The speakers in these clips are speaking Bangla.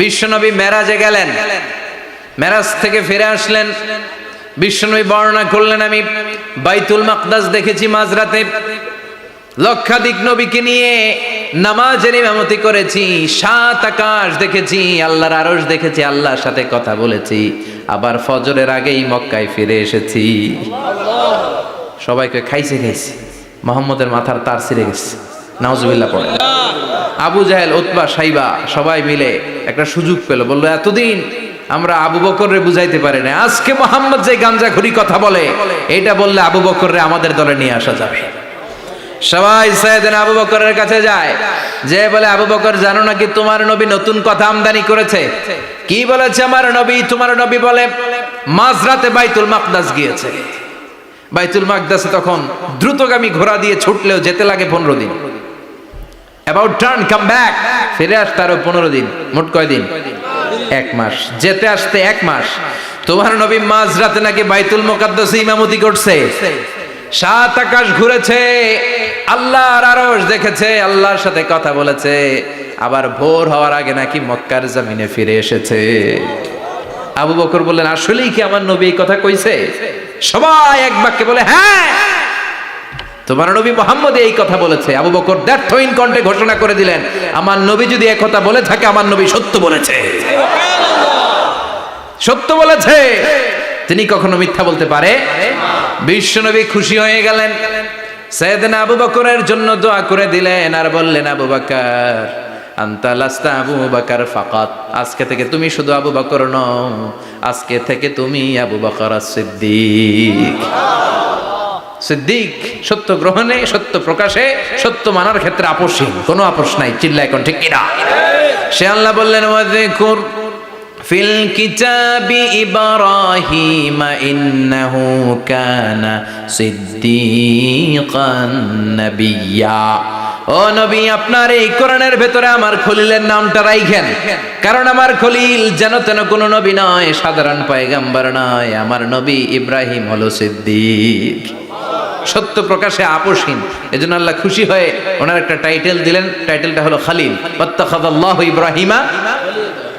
বিশ্বনবী মেরাজে গেলেন, মেরাজ থেকে ফিরে আসলেন। বিশ্বনবী বর্ণনা করলেন, আমি বাইতুল মাকদাস দেখেছি মাঝরাতে, লক্ষাধিক নবীকে নিয়ে নামাজের ইমামতি করেছি, 7 আকাশ দেখেছি, আল্লাহর আরশ দেখেছি, আল্লাহর সাথে কথা বলেছি, আবার ফজরের আগেই মক্কায় ফিরে এসেছি। সবাইকে খাইছে মোহাম্মদের মাথার তার ছিঁড়ে গেছে, নাউজুবিল্লাহ পড়ে। আবু জাহেল, উতবা, সাইবা সবাই মিলে একটা সুযোগ পেল, বললো এতদিন আমরা আবু বকররে বুঝাইতে পারি না, আজকে মোহাম্মদ যে গাঞ্জাখুরি কথা বলে এটা বললে আবু বকররে আমাদের দলে নিয়ে আসা যাবে। সবাই সাইয়েদনা আবু বকরের কাছে যায়, যে বলে আবু বকর জানো নাকি তোমার নবী নতুন কথা আমদানি করেছে? কি বলেছে আমার নবী? তোমার নবী বলে মাঝরাতে বাইতুল মাকদাস গিয়েছে। বাইতুল মাকদাসে তখন দ্রুতগামী ঘোড়া দিয়ে ছুটলেও যেতে লাগে 15 দিন। অ্যাবাউট টার্ন কাম ব্যাক, ফিরে আসতে আরো 15 দিন, মোট কয় দিন? 1 মাস, যেতে আসতে 1 মাস। তোমার নবী মাঝরাতে নাকি বাইতুল মুকাদ্দাসে ইমামতি করছে, 7 আকাশ ঘুরেছে, আল্লাহর আরশ দেখেছে, আল্লাহর সাথে কথা বলেছে, আবার ভোর হওয়ার আগে নাকি মক্কার জমিনে ফিরে এসেছে। আবু বকর বললেন আসলেই কি আমার নবী এই কথা কইছে? সবাই এক বাক্যে বলে হ্যাঁ, তোমার নবী মুহাম্মদ এই কথা বলেছে। আবু বকর দ্ব্যর্থহীন কণ্ঠে ঘোষণা করে দিলেন, আমার নবী যদি এই কথা বলে থাকে, আমার নবী সত্য বলেছে, সত্য বলেছে, তিনি কখনো মিথ্যা বলতে পারে? বিশ্বনবী খুশি হয়ে গেলেন, সাইয়েদনা আবু বকরের জন্য দোয়া করে দিলেন, আর বললেন আবু বকর আনতা লাস্তা আবু বকর ফাকাত, আজকে থেকে তুমি শুধু আবু বকর নও, আজকে থেকে তুমি আবু বকর সিদ্দিক। সিদ্দিক সত্য গ্রহণে, সত্য প্রকাশে, সত্য মানার ক্ষেত্রে আপোষহীন, কোনো আপোষ নাই। চিল্লায় কোন ঠিক কিনা? সে আল্লাহ বললেন ওয়াযকুর ফিল কিতাবি ইব্রাহিম ইন্নাহু কানা সিদ্দিকান নাবিয়্যা। ও নবী, আপনার এই কোরআনের ভেতরে আমার খলিলের নামটা রাখেন, কারণ আমার খলিল যেন তেন কোনো নবী নয়, সাধারণ পয়গম্বর নয়, আমার নবী ইব্রাহিম হলো সিদ্দিক, সত্য প্রকাশে আপোষহীন। এজন্য আল্লাহ খুশি হয়ে ওনার একটা টাইটেল দিলেন, টাইটেলটা হলো খলিল। ওয়াত্তাখাযাল্লাহু ইব্রাহিমা,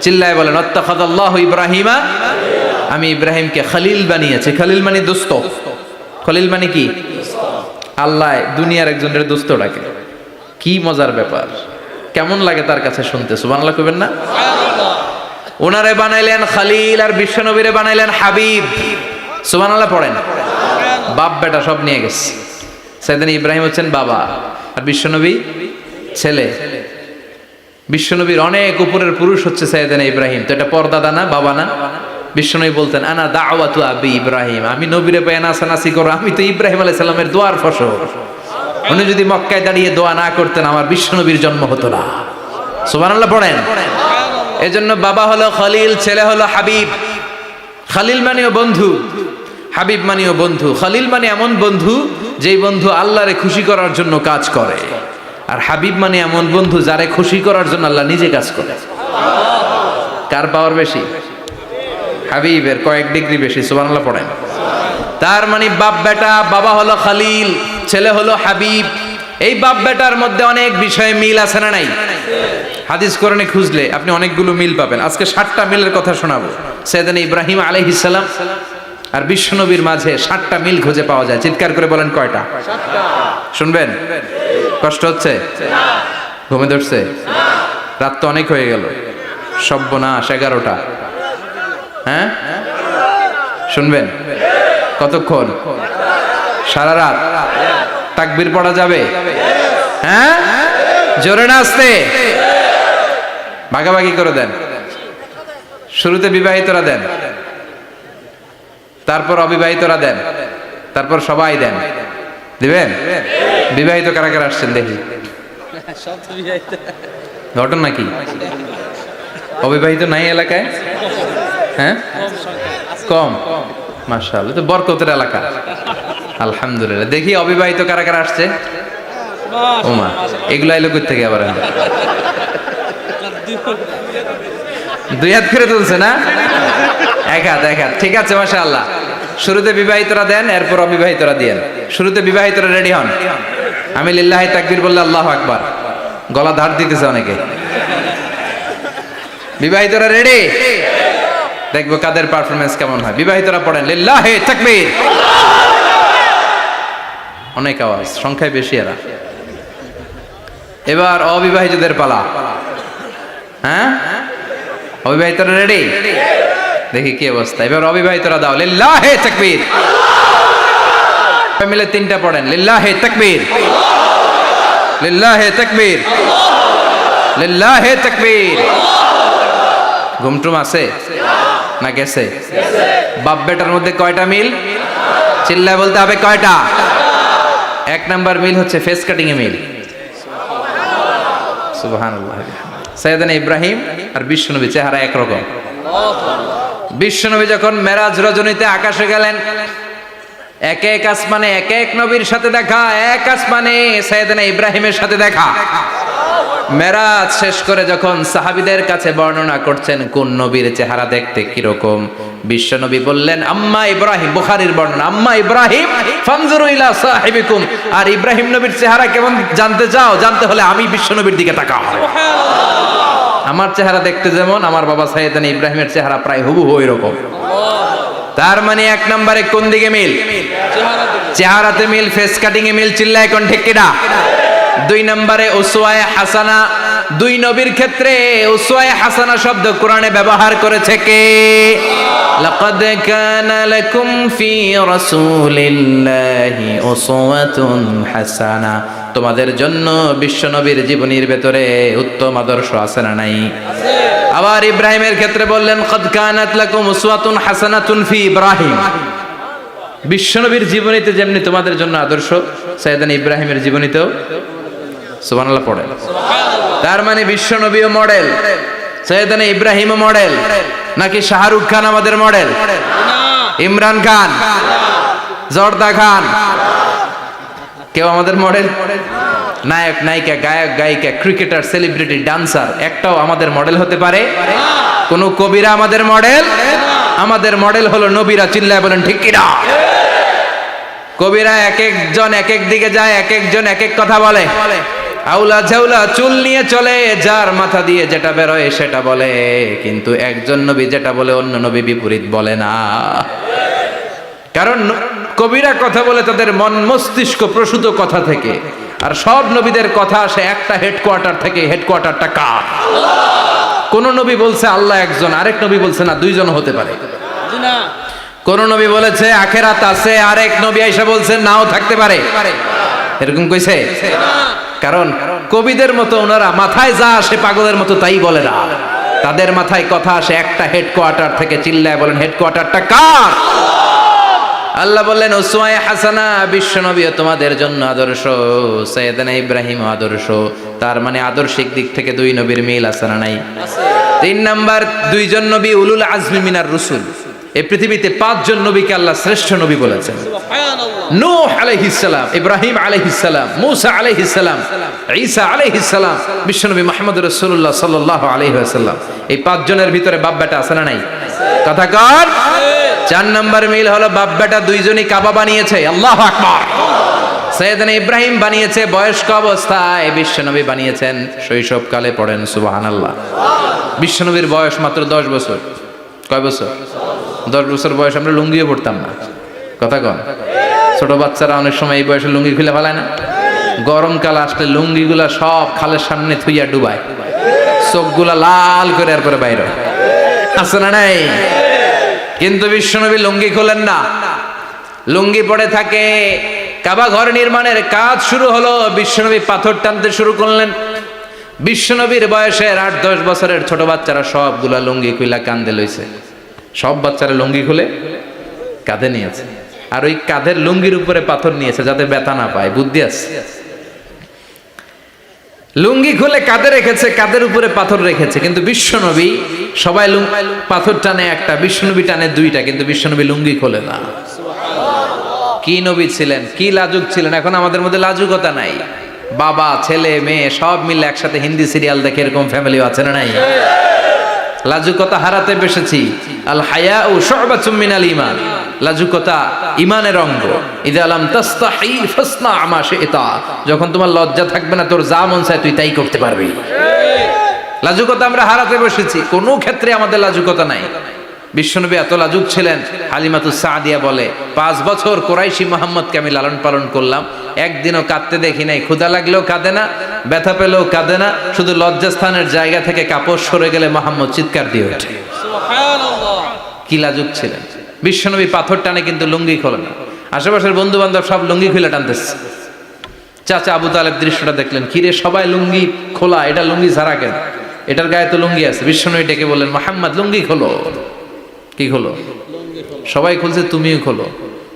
চিল্লায় বলেন ওয়াত্তাখাযাল্লাহু ইব্রাহিমা, আমি ইব্রাহিমকে খলিল বানিয়েছি। খলিল মানে দোস্ত, খলিল মানে কি? আল্লাহ দুনিয়ার একজনের দোস্ত ডাকে, কি মজার ব্যাপার, কেমন লাগে তার কাছে শুনতে? সুবহানাল্লাহ কইবেন না? ওনারে বানাইলেন খলিল, আর বিশ্বনবীরে বানাইলেন হাবিব। সুবহানাল্লাহ পড়েন। বাপ বেটা সব নিয়ে গেছে। সাইয়েদনা ইব্রাহিম হচ্ছেন বাবা, আর বিশ্বনবী ছেলে। বিশ্বনবীর অনেক উপরের পুরুষ হচ্ছে সাইয়েদনা ইব্রাহিম, তো এটা পরদাদা না, বাবা না? বিশ্বনবী বলতেন আনা দাওয়াতু আবি ইব্রাহিম, আমি নবীরে পেয়ে নাচানাচি করো, আমি তো ইব্রাহিম আলাইহিস সালামের দোয়ার ফসল। উনি যদি মক্কায় দাঁড়িয়ে দোয়া না করতেন, আমার বিশ্বনবীর জন্ম হতো না। সুবহানাল্লাহ পড়েন। এজন্য বাবা হলো খলিল, ছেলে হলো হাবিব। খলিল মানেও বন্ধু, হাবিব মানেও বন্ধু। খলিল মানে এমন বন্ধু যেই বন্ধু আল্লাহরে খুশি করার জন্য কাজ করে, আর হাবিব মানে এমন বন্ধু যারে খুশি করার জন্য আল্লাহ নিজে কাজ করে। কার পাওয়ার বেশি? হাবিবের কয়েক ডিগ্রি বেশি। সুবহানাল্লাহ পড়েন। তার মানে বাপ বেটা, বাবা হলো খলিল, ছেলে হলো হাবিব। এই বাপ বেটার মধ্যে অনেক বিষয়ে মিল আছে না নাই? হাদিস কোরআনে খুঁজলে আপনি অনেকগুলো মিল পাবেন। আজকে 7টা মিলের কথা শোনাবো। সাইয়েদনা ইব্রাহিম আলাইহিস সালাম আর বিশ্বনবীর মাঝে 7টা মিল খুঁজে পাওয়া যায়। চিৎকার করে বলেন কয়টা? 7টা। শুনবেন? কষ্ট হচ্ছে? ঘুমে ধরছে? রাত তো অনেক হয়ে গেল, সর্বনাশ 11টা। হ্যাঁ শুনবেন? কতক্ষণ? সারা রাত। তাকবীর পড়া যাবে? হ্যাঁ জোরে না আস্তে? ভাগাভাগি করে দেন। শুরুতে বিবাহিতরা দেন, তারপর অবিবাহিতরা দেন, তারপর সবাই দেন। দিবেন? বিবাহিত কারা কারা আসছেন দেখি? ঘটনা কি? অবিবাহিত নাই এলাকায়? হ্যাঁ কম, মাশাআল্লাহ, তো বরকতের এলাকা। আলহামদুলিল্লাহ। দেখি অবিবাহিত কারা কারা আসছে? ওমা, এগুলো আইলো কই থেকে আবার? 2 হাত করে তুলছে না? 1 হাত, 1 হাত। ঠিক আছে, মাশাআল্লাহ। শুরুতে বিবাহিতরা দেন, এরপর অবিবাহিতরা দিয়েন। শুরুতে বিবাহিতরা রেডি হন। আমি লিল্লাহি তাকবীর বললে আল্লাহু আকবার। গলা ধার দিতেছে অনেকে। বিবাহিতরা রেডি? দেখবো কাদের পারফরমেন্স কেমন হয়। বিবাহিতরা পড়েন লিল্লাহি তাকবীর। অনেক আওয়াজ, সংখ্যায় বেশি এরা। এবার অবিবাহিতদের পালা। হ্যাঁ, অবিবাহিতরা রেডি? দেখি কি অবস্থা। এবার অবিবাহিতরা দাও লিল্লাহি তাকবীর। মিলে তিনটা পড়েন লিল্লাহি তাকবীর, লিল্লাহি তাকবীর, লিল্লাহি তাকবীর। ঘুমটুম আছে না গেছে? বাপ বেটার মধ্যে কয়টা মিল? চিল্লায় বলতে হবে কয়টা? এক নাম্বার মিল হচ্ছে ফেস কাটিং এ মিল। সুবহানাল্লাহ। সাইয়েদনা ইব্রাহিম আর বিশ্বনবী চেহারা একরকম। বিশ্বনবী যখন মেরাজ রজনীতে আকাশে গেলেন, এক এক আসমানে এক এক নবীর সাথে দেখা, এক আসমানে সাইয়েদনা ইব্রাহিমের সাথে দেখা। মেরাজ শেষ করে যখন সাহাবীদের কাছে বর্ণনা করছেন কোন নবীর চেহারা দেখতে কিরকম, বিশ্বনবী বললেন আম্মা ইব্রাহিম, বুখারীর বর্ণনা, আম্মা ইব্রাহিম ফানজুরু ইলা সাহিবিকুম। আর ইব্রাহিম নবীর চেহারা কেমন জানতে চাও? জানতে হলে আমি বিশ্বনবীর দিকে তাকাও। আমার চেহারা দেখতে যেমন, আমার বাবা সাইয়েদনা ইব্রাহিমের চেহারা প্রায় হুবহু এরকম। তার মানে এক নম্বরে কোন দিকে মিল? চেহারাতে মিল, ফেস কাটিং এ মিল। চিল্লায় কোন ঠিক কিনা? দুই নম্বরে উসওয়ায়ে হাসানা। দুই নবীর ক্ষেত্রে উসওয়ায়ে হাসানা শব্দ কোরআনে ব্যবহার করেছে কে? লাকাদ কানা লাকুম ফি রাসূলিল্লাহি উসওয়াতুন হাসানা। তোমাদের জন্য বিশ্বনবীর জীবনীর ভেতরে উত্তম আদর্শ আছে না নাই? আবার ইব্রাহিমের ক্ষেত্রে বললেন কাদ কানাত লাকুম উসওয়াতুন হাসানাতুন ফি ইব্রাহিম। বিশ্বনবীর জীবনীতে যেমনি তোমাদের জন্য আদর্শ, সাইয়েদনা ইব্রাহিমের জীবনীতেও সুবহানাল্লাহ পড়ে। তার মানে বিশ্বনবীও মডেল, সাইয়েদনা ইব্রাহিমও মডেল। নাকি শাহরুখ খান আমাদের মডেল? ইমরান খান, জর্দা খান, কেউ আমাদের মডেল? নায়ক নায়িকা, গায়ক গায়িকা, ক্রিকেটার, সেলিব্রিটি, ডান্সার একটাও আমাদের মডেল হতে পারে? কোন কবিরা আমাদের মডেল? আমাদের মডেল হলো নবীরা। চিল্লায় বলেন ঠিক কিনা? কবিরা এক একজন এক এক দিকে যায়, এক একজন এক এক কথা বলে। আউলা ঝাউলা চুল নিয়ে চলে, যার মাথা দিয়ে যেটা বেরোয় সেটা বলে, কিন্তু একজন নবী যেটা বলে অন্য নবী বিপরীত বলে না। কারণ কবিরা কথা বলে তাদের মন মস্তিষ্ক প্রসূত কথা থেকে, আর সব নবীদের কথা আসে একটা হেডকোয়ার্টার থেকে। হেডকোয়ার্টারটা কার? কোন নবী বলছে আল্লাহ একজন, আরেক নবী বলছে না দুইজন হতে পারে। কোন নবী বলেছে আখেরাত আছে, আরেক নবী আইসা বলছে নাও থাকতে পারে। এরকম কইছে? কারণ কবিদের মতো ওনারা মাথায় যা আসে পাগলের মতো তাই বলে না। তাদের মাথায় কথা আসে একটা হেডকোয়ার্টার থেকে। চিল্লায় বলেন হেডকোয়ার্টারটা কার? আল্লাহ বললেন উসওয়ায়ে হাসানা, বিশ্বনবী তোমাদের জন্য আদর্শ, সাইয়েদনা ইব্রাহিম আদর্শ। তার মানে আদর্শিক দিক থেকে দুই নবীর মিল আছে না নাই? তিন নাম্বার, দুইজন নবী উলুল আজমি মিনার রসুল। এই পৃথিবীতে পাঁচজন নবীকে আল্লাহ শ্রেষ্ঠ নবী বলেছেন। নূহ আলাইহিস সালাম, ইব্রাহিম আলাইহিস সালাম, মূসা আলাইহিস সালাম, ঈসা আলাইহিস সালাম, বিশ্বনবী মুহাম্মদ রাসূলুল্লাহ সাল্লাল্লাহু আলাইহি ওয়াসাল্লাম। এই পাঁচজনের ভিতরে বাপ বেটা আছে না নাই? কথা কর। চার নাম্বার মিল হলো বাপ বেটা দুইজনই কাবা বানিয়েছে। আল্লাহু আকবার। সাইয়েদনা ইব্রাহিম বানিয়েছে বয়স্ক অবস্থায়, বিশ্বনবী বানিয়েছেন শৈশবকালে। পড়েন সুবহানাল্লাহ। বিশ্বনবীর বয়স মাত্র 10 বছর। কয় বছর? 10 বছর বয়স আমরা লুঙ্গিও পড়তাম না। কথা কন। ছোট বাচ্চারা অনেক সময় এই বয়সে লুঙ্গি খুলে ফেলায় না? গরমকাল আসলে লুঙ্গিগুলা সব খালের সামনে থুইয়া ডুবায়, চোখগুলা লাল করে এরপরে বাইরে আছে না নাই? কিন্তু বিশ্বনবী লুঙ্গি খোলেন না, লুঙ্গি পড়ে থাকে। কাবা ঘর নির্মাণের কাজ শুরু হলো, বিশ্বনবী পাথর টানতে শুরু করলেন। বিশ্বনবীর বয়সের 8-10 বছরের ছোট বাচ্চারা সবগুলা লুঙ্গি খুইলা কাঁধে লইছে। সব বাচ্চারা লুঙ্গি খুলে কাঁধে নিয়েছে, আর ওই কাঁধের লুঙ্গির উপরে পাথর নিয়েছে যাতে ব্যথা না পায়। বুদ্ধি আছে। লুঙ্গি খুলে কাঁধে রেখেছে, কাঁধের উপরে পাথর রেখেছে। কিন্তু বিশ্বনবী, সবাই পাথর টানে একটা, বিশ্বনবী টানে দুইটা, কিন্তু বিশ্বনবী লুঙ্গি খোলে না। কি নবী ছিলেন, কি লাজুক ছিলেন। এখন আমাদের মধ্যে লাজুকতা নাই। বাবা ছেলে মেয়ে সব মিলে একসাথে হিন্দি সিরিয়াল দেখে, এরকম ফ্যামিলিও আছে না নাই? লাজুকতা হারাতে বসেছি। আল হায়াউ শু'বাতুম মিনাল ঈমান। লাজুকতা ঈমানের অঙ্গ। ইযা লাম তাস্তাহি ফাসনা মা শি'তা। যখন তোমার লজ্জা থাকবে না, তোর যা মন চায় তুই তাই করতে পারবি। লাজুকতা আমরা হারাতে বসেছি, কোনো ক্ষেত্রে আমাদের লাজুকতা নাই। বিশ্বনবী এত লাজুক ছিলেন, হালিমাতুস সাদিয়া বলে 5 বছর কোরাইশি মুহাম্মদকে আমি লালন পালন করলাম, একদিনও কাঁদতে দেখি নাই। ক্ষুধা লাগলেও কাঁদে না, ব্যথা পেলেও কাঁদে না, শুধু লজ্জাস্থানের জায়গা থেকে কাপড় সরে গেলে মুহাম্মদ চিৎকার দিয়ে ওঠে। সুবহানাল্লাহ, কি লাজুক ছিলেন। বিশ্বনবী পাথর টানে কিন্তু লুঙ্গি খোলে না। আশেপাশের বন্ধু বান্ধব সব লুঙ্গি খুলে টানতেছে। চাচা আবু তালেব দৃশ্যটা দেখলেন, কিরে সবাই লুঙ্গি খোলা, এটা লুঙ্গি ছাড়া কেন? এটার গায়ে তো লুঙ্গি আছে। বিশ্বনবী ডেকে বললেন, মুহাম্মদ লুঙ্গি খোলো। কি খোলো? সবাই খুলছে, তুমিও খোলো।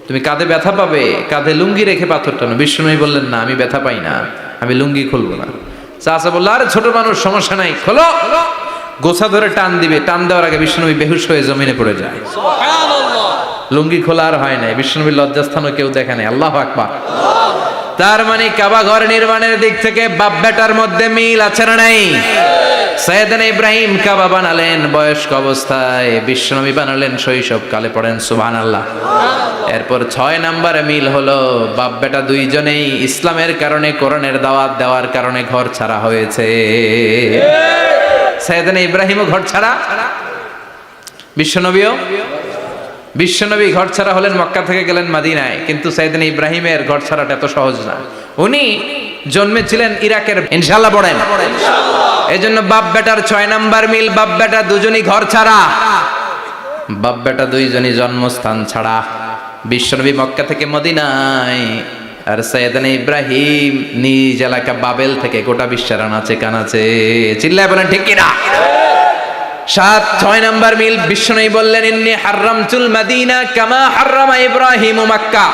তুমি কাঁধে ব্যথা পাবে, কাঁধে লুঙ্গি রেখে পাথর টানো। বিশ্বনবী বললেন, না আমি ব্যথা পাই না, আমি লুঙ্গি খুলবো না। চাচা বলল, আরে ছোট মানুষ, সমস্যা নাই, খোলো। গোছা ধরে টান দিবে, টান দেওয়ার আগে বিশ্বনবী বেহুশ হয়ে জমিনে পড়ে যায়। সুবহানাল্লাহ, লুঙ্গি খোলা আর হয় নাই। বিশ্বনবীর লজ্জাস্থানও কেউ দেখে নাই। আল্লাহু আকবার। তার মানে কাবা ঘর নির্মাণের দিক থেকে বাপ বেটার মধ্যে মিল আছে না নাই? সাইয়েদনা ইব্রাহিম কাবা বানালেন বয়স্ক অবস্থায়, বিশ্বনবী বানালেন শৈশবকালে। পড়েন সুবহানাল্লাহ। এরপর 6 নম্বরে মিল হলো, বাপ বেটা দুইজনেই ইসলামের কারণে, কোরআনের দাওয়াত দেওয়ার কারণে ঘর ছাড়া হয়েছে। সাইয়েদনা ইব্রাহিমও ঘর ছাড়া, বিশ্বনবী ঘর ছাড়া হলেন, মক্কা থেকে গেলেন মদিনায়। কিন্তু সাইয়েদনা ইব্রাহিমের ঘর ছাড়াটা এত সহজ না। উনি জন্মেছিলেন ইরাকের। ইনশাআল্লাহ পড়েন। এজন্য বাপ বেটার 6 নাম্বার মিল, বাপ বেটা দুজনই ঘর ছাড়া, বাপ বেটা দুইজনই জন্মস্থান ছাড়া। বিশ্বনবী মক্কা থেকে মদিনায়, আর সাইয়েদনা ইব্রাহিম নিজ এলাকা বাবেল থেকে গোটা বিশ্বের আনাচে কানাচে। চিল্লায় বলেন ঠিক কিনা? 6 নাম্বার মিল, বিশ্বনবী বললেন, ইন্নী হারামতুল মদিনা কামা হারামা ইব্রাহিম মক্কা।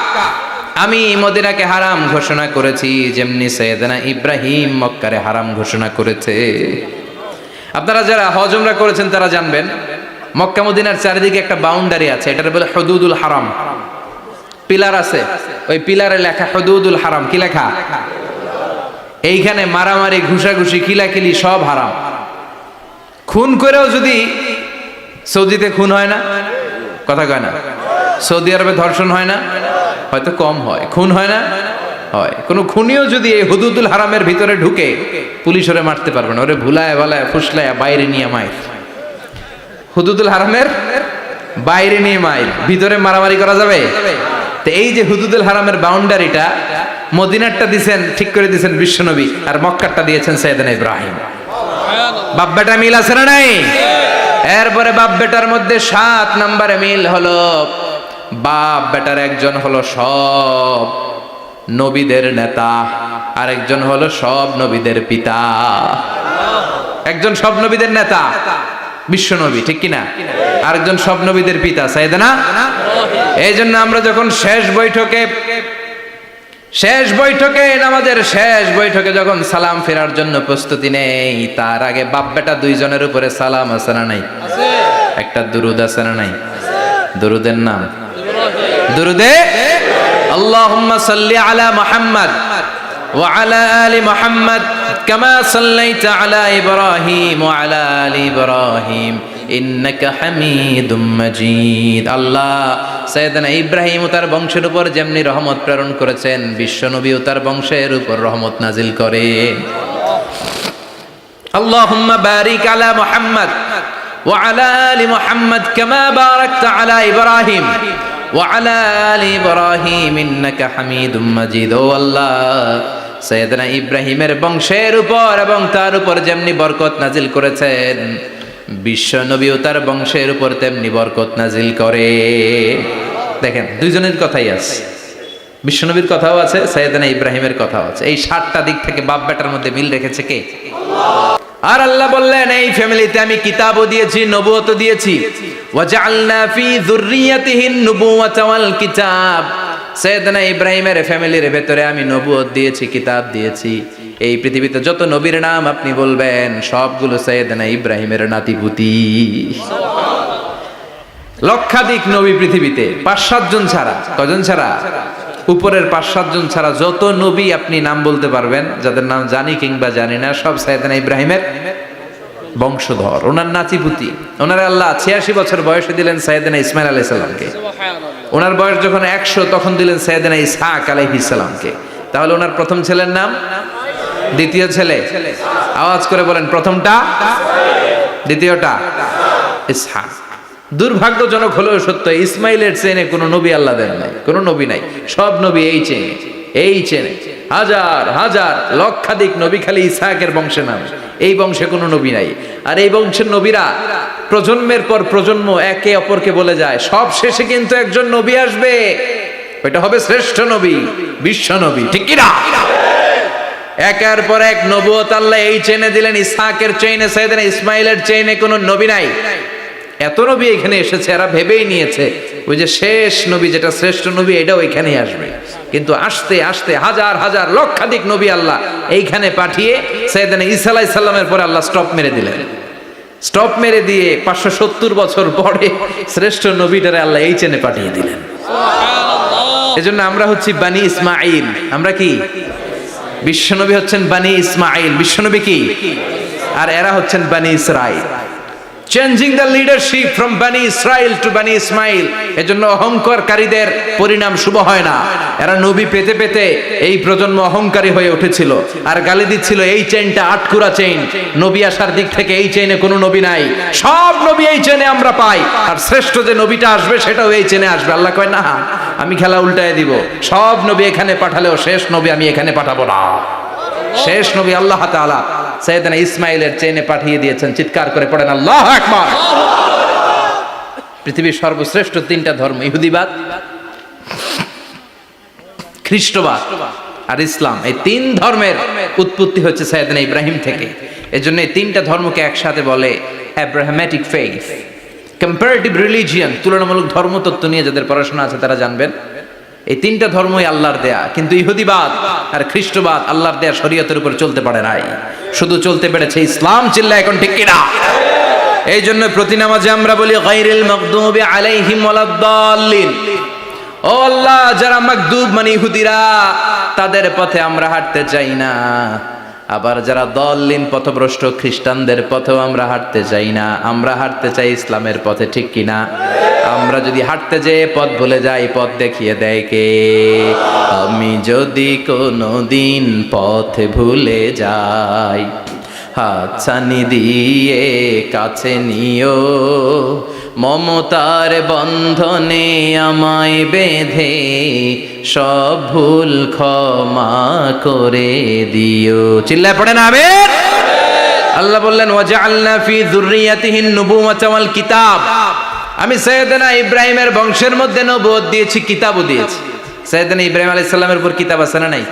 আমি মদিনাকে হারাম ঘোষণা করেছি যেমনি সাইয়েদনা ইব্রাহিম মক্কারে হারাম ঘোষণা করেছে। আপনারা যারা হজ উমরা করেছেন তারা জানবেন, মক্কা মদিনার চারিদিকে একটা বাউন্ডারি আছে, এটার বলে হুদুদুল হারাম। পিলার আছে, ওই পিলারে লেখা হুদুদুল হারাম। কি লেখা? এইখানে মারামারি, ঘুষাঘুষি, কিলাকিলি সব হারাম। খুন করেও যদি, সৌদিতে খুন হয় না, কথা কয় না? সৌদি আরবে ধর্ষণ হয় না? হয়তো কম হয়। খুন হয় না? হয়। কোনো খুনিও যদি এই হুদুদুল হারামের ভিতরে ঢুকে, পুলিশ ওরে মারতে পারবে না। ওরে ভুলায় ভালায় ফুসলায় বাইরে নিয়ে মাইর। হুদুদুল হারামের বাইরে নিয়ে মাইর, ভিতরে মারামারি করা যাবে? তো এই যে হুদুদুল হারামের বাউন্ডারিটা, মদিনারটা দিয়েছেন, ঠিক করে দিয়েছেন বিশ্বনবী, আর মক্কারটা দিয়েছেন সাইয়েদনা ইব্রাহিম। বাপ বেটা মিল আছে না নাই? এরপরে বাপ বেটার মধ্যে 7 নম্বরে মিল হলো, বাপ বেটার একজন হলো সব নবীদের নেতা, আর একজন হলো সব নবীদের পিতা। একজন সব নবীদের নেতা বিশ্বনবী, ঠিক কিনা? আরেকজন সব নবীদের পিতা সাইয়েদনা। এই জন্য আমরা যখন শেষ বৈঠকে নামাজের শেষ বৈঠকে যখন সালাম ফেরার জন্য প্রস্তুতি নেই, তার আগে বাপ বেটা দুইজনের উপরে সালাম আছে না নাই? একটা দুরুদ আছে না নাই? দুরুদের নাম দুরুদে আল্লাহুম্মা সাল্লি আলা মুহাম্মদ ওয়া আলা আলি মুহাম্মদ কামা সাল্লাইতা আলা ইব্রাহিম ওয়া আলা আলি ইব্রাহিম ইন্নাকা হামিদুম মাজিদ। আল্লাহ সাইয়েদনা ইব্রাহিম ও তার বংশের উপর যেমনি রহমত প্রেরণ করেছেন, বিশ্বনবী ও তার বংশের উপর রহমত নাজিল করেন। আল্লাহুম্মা বারিক আলা মুহাম্মদ ওয়া আলা আলি মুহাম্মদ কামা বারাকতা আলা ইব্রাহিম ওয়া আলা আলি ইব্রাহিম ইন্নাকা হামিদুম মাজিদ। ও আল্লাহ, সাইয়েদনা ইব্রাহিমের বংশের উপর এবং তার উপর যেমনি বরকত নাজিল করেছেন, বিশ্ব নবী ও তার বংশের উপর তেমনি বরকত নাজিল করে। দেখেন, দুইজনের কথাই আছে, বিশ্বনবীর কথাও আছে, সাইয়েদনা ইব্রাহিমের কথাও আছে। এই 7টা দিক থেকে বাপ বেটার মধ্যে মিল রেখেছে কে? আর আল্লাহ বললেন, এই ফ্যামিলিতে আমি কিতাবও দিয়েছি, নবুয়তও দিয়েছি। ওয়াজআলনা ফি যুররিয়াতিহিন নুবুওয়াতা ওয়াল কিতাব। সাইয়েদনা ইব্রাহিমের ফ্যামিলির ভেতরে আমি নবুয়ত দিয়েছি, কিতাব দিয়েছি। এই পৃথিবীতে যত নবীর নাম আপনি বলবেন, সবগুলো সাইয়েদনা ইব্রাহিমের নাতিপুতি। লক্ষাধিক নবী পৃথিবীতে, 5-7 জন ছাড়া। কজন ছাড়া? উপরের 5-7 জন ছাড়া যত নবী আপনি নাম বলতে পারবেন, যাদের নাম জানি কিংবা জানি না, সব সাইয়েদনা ইব্রাহিমের বংশধর, ওনার নাতিপুতি। ওনার আল্লাহ 86 বছর বয়সে দিলেন সাইয়েদনা ইসমাইল আলাইহিস সালামকে। ওনার বয়স যখন 100 তখন দিলেন সাইয়েদনা ইসহাক আলাইহিস সালামকে। তাহলে ওনার প্রথম ছেলের নাম দ্বিতীয় ছেলে? আওয়াজ করে বলেন, প্রথমটা, দ্বিতীয়টা ইসহাক। দুর্ভাগ্যজনক হলেও সত্য, ইসমাইলের চেনে কোনো নবী আল্লাহ দেন নাই, কোনো নবী নাই। সব নবী এই চেনে, এই চেনে। হাজার হাজার লক্ষাধিক নবী খালি ইসহাকের বংশে নামে, এই বংশে কোনো নবী নাই। আর এই বংশের নবীরা প্রজন্মের পর প্রজন্ম একে অপরকে বলে যায়, সব শেষে কিন্তু একজন নবী আসবে, ওইটা হবে শ্রেষ্ঠ নবী, বিশ্ব নবী, ঠিক কি না? একের পর এক নবুয়ত আল্লাহ এই চেনে দিলেন। ইসহাকের চেইনে, সাইয়েদনা ইসমাইলের চেইনে কোনো নবী নাই। এত নবী এখানে এসেছে, এরা ভেবেই নিয়েছে ওই যে শেষ নবী, যেটা শ্রেষ্ঠ নবী, এটাও এখানেই আসবে। কিন্তু আস্তে আস্তে হাজার হাজার লক্ষাধিক নবী আল্লাহ এইখানে পাঠিয়ে সাইয়েদনা ঈসা আলাইহিস সালামের পরে আল্লাহ স্টপ মেরে দিলেন। স্টপ মেরে দিয়ে 570 বছর পরে শ্রেষ্ঠ নবীটারে আল্লাহ এই চেনে পাঠিয়ে দিলেন। এজন্য আমরা হচ্ছি বানি ইসমাইল। আমরা কি? বিশ্বনবী হচ্ছেন বানি ইসমাইল, বিশ্বনবী কি? আর এরা হচ্ছেন বানি Israil. Changing the leadership from বানি ইসরাইল টু বানি ইসমাইল। এজন্য অহংকারকারীদের পরিণাম শুভ হয় না। এরা নবী পেতে পেতে এই প্রজন্ম অহংকারী হয়ে উঠেছিল আর গালি দিচ্ছিল, এই চেইনটা আটকুরা চেইন, নবী আসার দিক থেকে এই চেইনে কোনো নবী নাই, সব নবী এই চেইনে আমরা পাই, আর শ্রেষ্ঠ যে নবীটা আসবে সেটাও এই চেইনে আসবে। আল্লাহ কয়, না, আমি খেলা উল্টায় দিব, সব নবী এখানে পাঠালেও শেষ নবী আমি এখানে পাঠাবো না। শেষ নবী আল্লাহ তাআলা সাইয়েদনা ইসমাইলের চেইনে পাঠিয়ে দিয়েছেন। চিৎকার করে পড়েন আল্লাহু আকবার। পৃথিবীর সর্বশ্রেষ্ঠ তিনটা ধর্ম, ইহুদিবাদ, খ্রিস্টবাদ আর ইসলাম, এই তিন ধর্মের উৎপত্তি হচ্ছে সাইয়েদনা ইব্রাহিম থেকে। এজন্য এই তিনটা ধর্মকে একসাথে বলে অ্যাব্রাহামেটিক ফেইথ, কম্পারেটিভ রিলিজিয়ন। তুলনামূলক ধর্মতত্ত্ব নিয়ে যাদের পড়াশোনা আছে তারা জানবেন এই তিনটা ধর্মই আল্লাহর দেয়া। কিন্তু ইহুদিবাদ আর খ্রিস্টবাদ আল্লাহর দেয়া শরীয়তের উপর চলতে পারে নাই, শুধু চলতে পেরেছে ইসলাম। চিল্লা এখন ঠিক কিনা? এই জন্য প্রতি নামাজে আমরা বলি গায়রিল মাগদুবি আলাইহিম ওয়ালাদ-দাল্লিন। ও আল্লাহ, যারা মাগদুব মানে ইহুদিরা, তাদের পথে আমরা হাঁটতে চাই না। আবার যারা দল্লিন পথভ্রষ্ট খ্রিস্টানদের পথেও আমরা হাঁটতে চাই না, আমরা হাঁটতে চাই ইসলামের পথে, ঠিক কিনা? আমরা যদি হাঁটতে যেয়ে পথ ভুলে যাই, পথ দেখিয়ে দেয় কে? আমি যদি কোনোদিন পথ ভুলে যাই, হাতছানি দিয়ে কাছে নিও, মমতার বন্ধনে আমায় বেঁধে সব ভুল ক্ষমা করে দিও। চিল্লায় পড়েন আমিন। আল্লাহ বললেন, ওয়াজআলনা ফি যুররিয়াতিহিন নুবুওয়াতা ওয়াল কিতাব। আমি সাইয়েদনা ইব্রাহিমের বংশের মধ্যে নবুয়ত দিয়েছি, কিতাবও দিয়েছি। সাইয়েদনা ইব্রাহিম আলাইহিস সালামের উপর কিতাব আছে না নাই?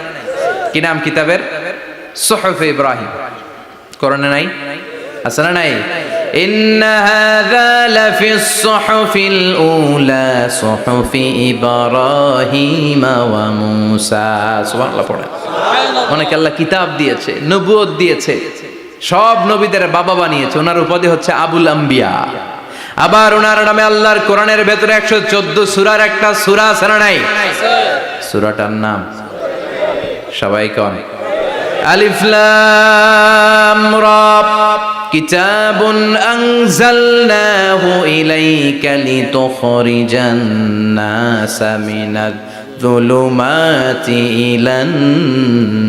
কি নাম কিতাবের? সুহুফ ইব্রাহিম। কোরআনে নাই? আছে না নাই? ইন্না হাযা লাফিস সুহুফিল উলা সুহুফি ইব্রাহিম ওয়া মূসা। সুবহানাল্লাহ পড়েন। অনেক আল্লাহ কিতাব দিয়েছে, নবুয়ত দিয়েছে, সব নবীদের বাবা বানিয়েছে। ওনার উপাধি হচ্ছে আবুল আম্বিয়া। আবার ওনার নামে আল্লাহর কোরআনের ভেতরে 114 সূরার একটা সূরা আছে না নাই? সূরাটার নাম সবাই কোন? আলিফ লাম রা। কিতাবুন আনজালনাহু ইলাইকা লিতুখরিজান নাসা মিনাজ যুলুমাতি ইলান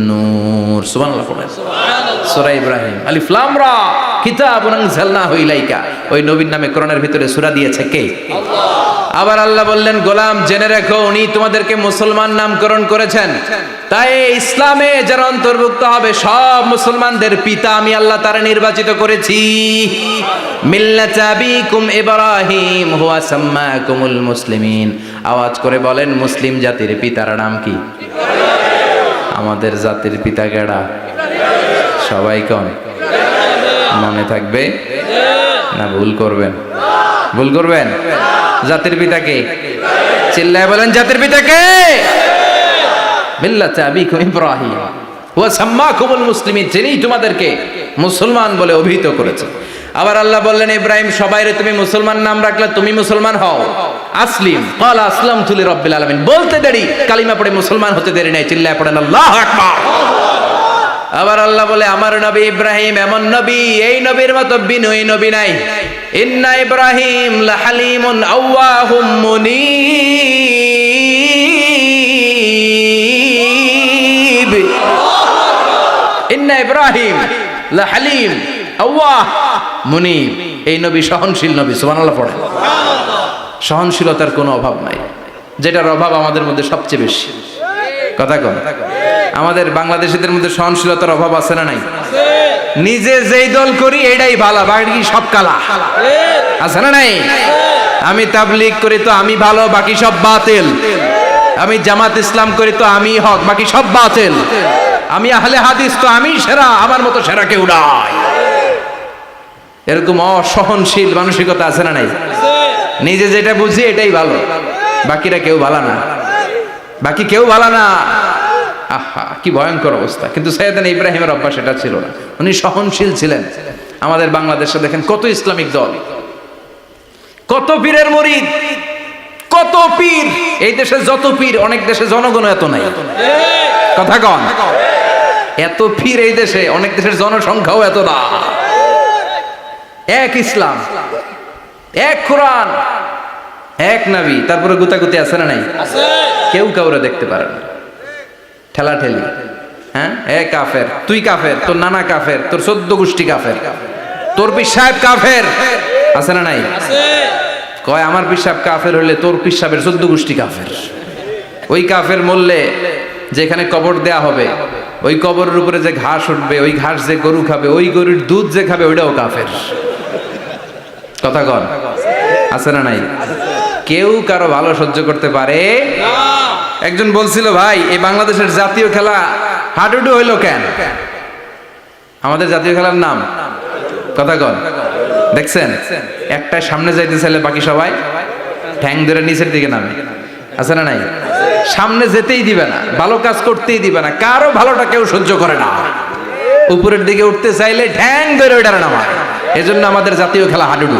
নূর। সুবহানাল্লাহ পড়েন। সূরা ইব্রাহিম, আলিফ লাম রা, কিতাবুন আনজালনাহু ইলাইকা। ওই নবীর নামে কোরআনের ভিতরে সূরা দিয়েছে কে? আল্লাহ। আবার আল্লাহ বললেন, গোলাম জেনে রাখো, উনি তোমাদেরকে মুসলমান নামকরণ করেছেন। তাই ইসলামে যারা অন্তর্ভুক্ত হবে সব মুসলমানদের পিতা আমি আল্লাহ তারা নির্বাচিত করেছি। মিল্লাতা আবিকুম ইব্রাহিম হুয়া সাম্মাকুমুল মুসলিমিন। আওয়াজ করে বলেন, মুসলিম জাতির পিতার নাম কি? আমাদের জাতির পিতা কেডা? সবাই কোন? মনে থাকবে না ভুল করবেন? ভুল করবেন? জাতির পিতা কে? চিল্লায় বলেন, জাতির পিতা কে? মিল্লাতা আবিকুম ইব্রাহিম ওয়া সাম্মাকুমুল মুসলিমিন, যিনি তোমাদেরকে মুসলমান বলে অভিহিত করেছেন। আবার আল্লাহ বললেন, ইব্রাহিম সবাইরে তুমি মুসলমান নাম রাখলে তুমি মুসলমান হও। আসলিম ক্বালা আসলামতু লিরাব্বিল আলামিন, বলতে দেরি, কালিমা পড়ে মুসলমান হতে দেরি নাই। চিল্লায় পড়েন আল্লাহু আকবার। আবার আল্লাহ বলে, আমার নবী ইব্রাহিম এমন নবী, এই নবীর মতো বিনয়ী নবী নাই। ইন্না ইব্রাহিম লাহালিমুন আওয়াহুম মুনীব। ইব্রাহিম লা হালিম আওয়াহ মুনিব। এই নবী সহনশীল নবী, সুবহানাল্লাহ পড়ে। সহনশীলতার কোনো অভাব নাই, যেটার অভাব আমাদের মধ্যে সবচেয়ে বেশি। কথা কন, আমাদের বাংলাদেশিদের মধ্যে সহনশীলতার অভাব আছে না নাই? নিজে যেই দল করি এটাই ভালো, বাকি সব কালা, আছে না নাই? আমি তাবলীগ করি তো আমি ভালো, বাকি সব বাতিল। আমি জামাত ইসলাম করি তো আমি হক, বাকি সব বাতিল। আমি আহলে হাদিস তো আমি সেরা, আমার মতো সেরা কেউ নাই। এরকম অসহনশীল মানসিকতা আছে না নাই? নিজে যেটা বুঝি এটাই ভালো, বাকিরা কেউ ভালো না, বাকি কেউ ভালো না। আহা, কি ভয়ঙ্কর অবস্থা। কিন্তু সাইয়েদনা ইব্রাহিমের অভ্যাস এটা ছিল না, উনি সহনশীল ছিলেন। আমাদের বাংলাদেশে দেখেন কত ইসলামিক দল, কত পীরের মুরিদ, কত পীর। এই দেশে যত পীর, অনেক দেশে জনগণ এত নাই। কথা কন, এত পীর এই দেশে, অনেক দেশের জনসংখ্যাও এত না। এক ইসলাম, এক কোরআন, এক নবী, তারপরে গুতাগুতি আছে না নাই? কেউ কাউরে দেখতে পারে না, ঠেলাঠেলি। হ্যাঁ, এ কাফের, তুই কাফের, তোর নানা কাফের, তোর 14 গোষ্ঠী কাফের, তোর পীর সাহেব কাফের, আছে না নাই? কয় আমার পীর সাহেব কাফের হলে তোর পীর সাহেবের 14 গোষ্ঠী কাফের। ওই কাফের মরলে যেখানে কবর দেয়া হবে, ওই কবরের উপরে যে ঘাস উঠবে, ওই ঘাস যে গরু খাবে, ওই গরুর দুধ যে খাবে, ওইটাও কাফের। কথা কন, আছে না নাই? কেউ কারো ভালো সহ্য করতে পারে না। একজন বলছিল, ভাই এই বাংলাদেশের জাতীয় খেলা হাডুডু হইলো কেন? আমাদের জাতীয় খেলার নাম, কথা কন, দেখছেন? একটা সামনে যাইতে চাইলে বাকি সবাই ঠ্যাং ধরে নিচের দিকে নামে, আছে না নাই? সামনে যেতেই দিবে না, ভালো কাজ করতেই দিবে না, কারো ভালোটা কেউ সহ্য করে না। উপরের দিকে উঠতে চাইলে ঠ্যাং ধরে ওইটার নামায়। এজন্য আমাদের জাতীয় খেলা হাডুডু।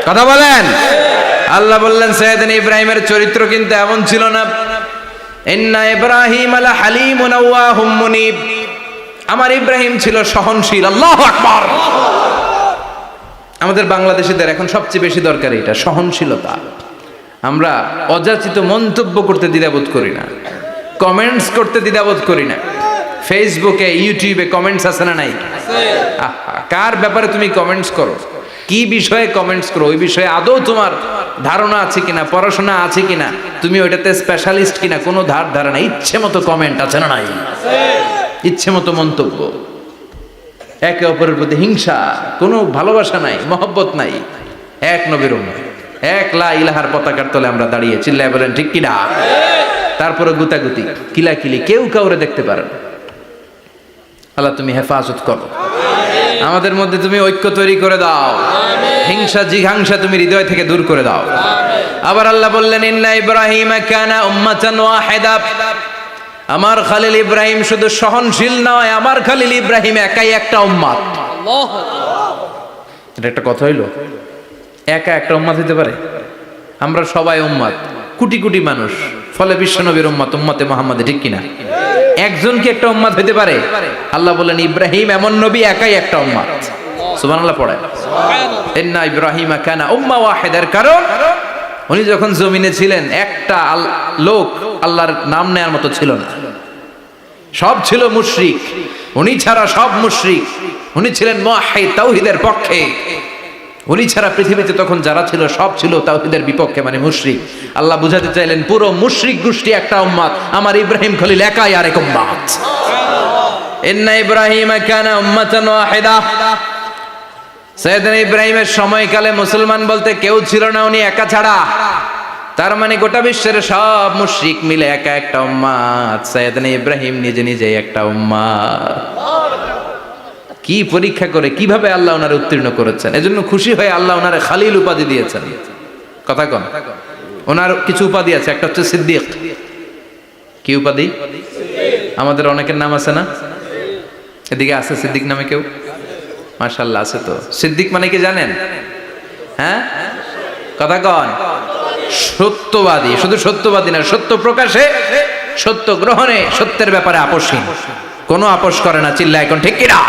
কথা বলেন। আল্লাহ বললেন সাইয়েদনা ইব্রাহিমের চরিত্র কিন্তু এমন ছিল না। ইন্না ইব্রাহিম লা হালিমুন আওয়াহুম মুনিব। আমার ইব্রাহিম ছিল সহনশীল। আল্লাহু আকবার। আমাদের বাংলাদেশিদের এখন সবচেয়ে বেশি দরকার এটা, সহনশীলতা। আমরা অযাচিত মন্তব্য করতে দ্বিধাবোধ করি না, কমেন্টস করতে দ্বিধাবোধ করি না। ফেসবুকে, ইউটিউবে কমেন্টস আছে না নাই? কার ব্যাপারে তুমি কমেন্টস করো, কি বিষয়ে কমেন্টস করো, ওই বিষয়ে আদৌ তোমার ধারণা আছে কিনা, পড়াশোনা আছে কিনা, তুমি ওইটাতে স্পেশালিস্ট কিনা, কোনো ধারণা। ইচ্ছে মতো কমেন্ট আছে না নাই? ইচ্ছে মতো মন্তব্য, একে অপরের প্রতি হিংসা, কোনো ভালোবাসা নাই, মহব্বত নাই। এক নবীর উম্মত, এক লা ইলাহার পতাকার তলে আমরা দাঁড়িয়ে, চিল্লায় বলেন ঠিক কিনা? তারপরে গুতাগুতি, কিলাকিলি, কেউ কাউরে দেখতে পারে না। আল্লাহ তুমি হেফাজত করো, আমাদের মধ্যে তুমি ঐক্য তৈরি করে দাও, হিংসা জিঘাংসা তুমি হৃদয় থেকে দূর করে দাও। আবার আল্লাহ বললেন ইন্না ইব্রাহিম কানা উম্মাতান ওয়াহিদা। আমার খলিল ইব্রাহিম শুধু সহনশীল নয়, আমার খলিল ইব্রাহিম একাই একটা উম্মত। এটা একটা কথা হইলো, একা একটা উম্মত হইতে পারে? আমরা সবাই উম্মত, কোটি কোটি মানুষ, ফলে বিশ্ব নবীর উম্মত, উম্মতে মুহাম্মাদে, ঠিক কিনা? একজন কি একটা উম্মত হইতে পারে? আল্লাহ বলেন ইব্রাহিম এমন নবী, একাই একটা উম্মত। সুবহানাল্লাহ পড়ে। ইন্না ইব্রাহিম কানা উম্মা ওয়াহিদার কারণ উনি যখন জমিনে ছিলেন একটা লোক আল্লাহর নাম নেয়ার মতো ছিল না, সব ছিল মুশরিক, উনি ছাড়া সব মুশরিক। উনি ছিলেন মুওয়াহহিদ, তাওহীদের পক্ষে। উনি ছাড়া পৃথিবীতে তখন যারা ছিল সব ছিল তাওহীদের বিপক্ষে, মানে মুশরিক। আল্লাহ বুঝাতে চাইলেন পুরো মুশরিক গোষ্ঠী একটা উম্মত, আমার ইব্রাহিম খলিল একাই আরেক উম্মত। ইন্না ইব্রাহিম কানা উম্মাতান ওয়াহিদা। সাইয়েদনা ইব্রাহিমের সময়কালে মুসলমান বলতে কেউ ছিল না, উনি একা ছাড়া। তার মানে গোটা বিশ্বের সব মুশরিক মিলে একা একটা উম্মত, সাইয়েদনা ইব্রাহিম নিজে নিজেই একটা উম্মত। কি পরীক্ষা করে, কিভাবে আল্লাহ ওনারে উত্তীর্ণ করেছেন। এজন্য খুশি হয়ে আল্লাহ ওনারে খালিল উপাধি দিয়েছেন। কথা কন, ওনার কিছু উপাধি আছে, একটা হচ্ছে সিদ্দিক। কি উপাধি? আমাদের অনেকের নাম আছে না? এদিকে আছে সিদ্দিক নামে কেউ? মাশাআল্লাহ আছে তো। সিদ্দিক মানে কি জানেন? হ্যাঁ, কথা কন। সত্যবাদী, শুধু সত্যবাদী না, সত্য প্রকাশে, সত্য গ্রহণে, সত্যের ব্যাপারে আপোষহীন, কোনো আপোষ করে না। চিল্লায় এখন ঠিক কিনা?